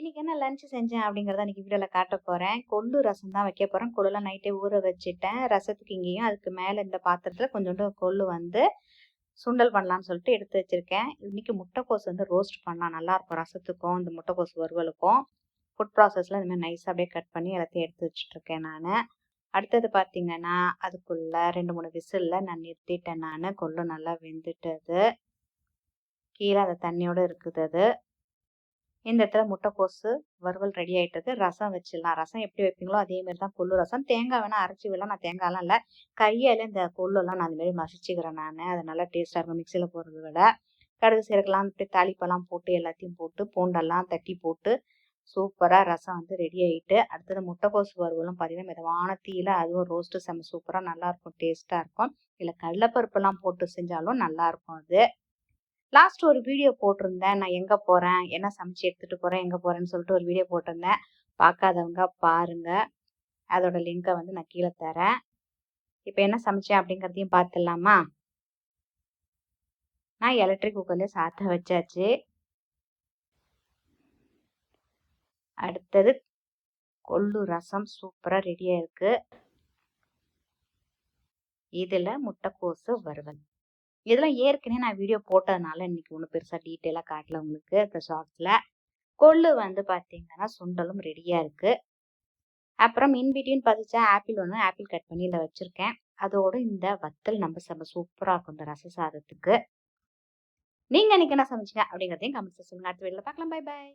இன்னைக்கு என்ன லஞ்ச் செஞ்சேன் அப்படிங்கிறத இன்னைக்கு வீடியோல காட்ட போறேன். கொள்ளு ரசம் தான் வைக்க போறேன். கொள்ளுலாம் நைட்டே ஊற வச்சுட்டேன். ரசத்துக்கு இங்கேயும் அதுக்கு மேல இந்த பாத்திரத்துல கொஞ்சோண்டு கொள்ளு வந்து சுண்டல் பண்ணலாம்னு சொல்லிட்டு எடுத்து வச்சிருக்கேன். இன்னைக்கு முட்டைக்கோஸ் வந்து ரோஸ்ட் பண்ணலாம், நல்லா இருக்கும் ரசத்துக்கும் இந்த முட்டைக்கோஸ் வறுவலுக்கும். ஃபுட் ப்ராசஸ்ல இந்த மாதிரி நைஸா அப்படியே கட் பண்ணி எல்லாத்தையும் எடுத்து வச்சுட்டு இருக்கேன் நான். அடுத்தது பார்த்தீங்கன்னா அதுக்குள்ள 2-3 விசில்ல நான் நிறுத்திட்டேன். நான் கொள்ளு நல்லா வெந்துட்டது, கீழே அந்த தண்ணியோட இருக்குது அது. இந்த இடத்துல முட்டைக்கோசு வறுவல் ரெடி ஆகிட்டு இருக்கு. ரசம் வச்சிடலாம். ரசம் எப்படி வைப்பீங்களோ அதே மாதிரி தான் கொள்ளு ரசம். தேங்காய் வேணா அரைச்சி விடலாம். நான் தேங்காயெல்லாம் இல்லை, கையால் இந்த கொள்ளெல்லாம் நான் அதுமாரி மசிச்சுக்கிறேன். அது நல்லா டேஸ்ட்டாக இருக்கும் மிக்சியில் போடுறத விட. கடுகு சீரகெல்லாம் இப்படி தாளிப்பெல்லாம் போட்டு எல்லாத்தையும் போட்டு பூண்டெல்லாம் தட்டி போட்டு சூப்பராக ரசம் வந்து ரெடி ஆகிட்டு, அடுத்தது முட்டைக்கோசு வறுவலும் பார்த்தீங்கன்னா மிதமான தீயில அதுவும் ரோஸ்ட்டு செம்ம சூப்பராக நல்லாயிருக்கும், டேஸ்ட்டாக இருக்கும். இல்லை கடலைப்பருப்புலாம் போட்டு செஞ்சாலும் நல்லாயிருக்கும் அது. லாஸ்ட் ஒரு வீடியோ போட்டிருந்தேன், நான் எங்கே போகிறேன், என்ன சமைச்சு எடுத்துகிட்டு போகிறேன், எங்கே போகிறேன்னு சொல்லிட்டு ஒரு வீடியோ போட்டிருந்தேன். பார்க்காதவங்க பாருங்க, அதோட லிங்கை வந்து நான் கீழே தரேன். இப்போ என்ன சமைச்சேன் அப்படிங்கிறதையும் பார்த்துடலாமா? நான் எலக்ட்ரிக் குக்கர்லேயே சாதம் வச்சாச்சு. அடுத்தது கொள்ளு ரசம் சூப்பராக ரெடியாக இருக்கு. இதில் முட்டைக்கோசு வறுவல். இதெல்லாம் ஏற்கனவே நான் வீடியோ போட்டதுனால இன்னைக்கு ஒன்றும் பெருசாக டீட்டெயிலாக காட்டல உங்களுக்கு. இந்த ஷார்ட்ஸில் கொள்ளு வந்து பார்த்தீங்கன்னா சுண்டலும் ரெடியாக இருக்குது. அப்புறம் இன்பிட்வீன் பதிச்சா ஆப்பிள் ஒன்று ஆப்பிள் கட் பண்ணி இதில் வச்சுருக்கேன். அதோடு இந்த வத்தல் நம்ம சூப்பராக இருக்கும் இந்த ரச சாதத்துக்கு. நீங்கள் இன்னைக்கு என்ன சமைச்சிங்க அப்படிங்கிறதையும் கமெண்ட்ஸில் சொல்லுங்கள். அடுத்த வீடியோவில் பார்க்கலாம். Bye bye.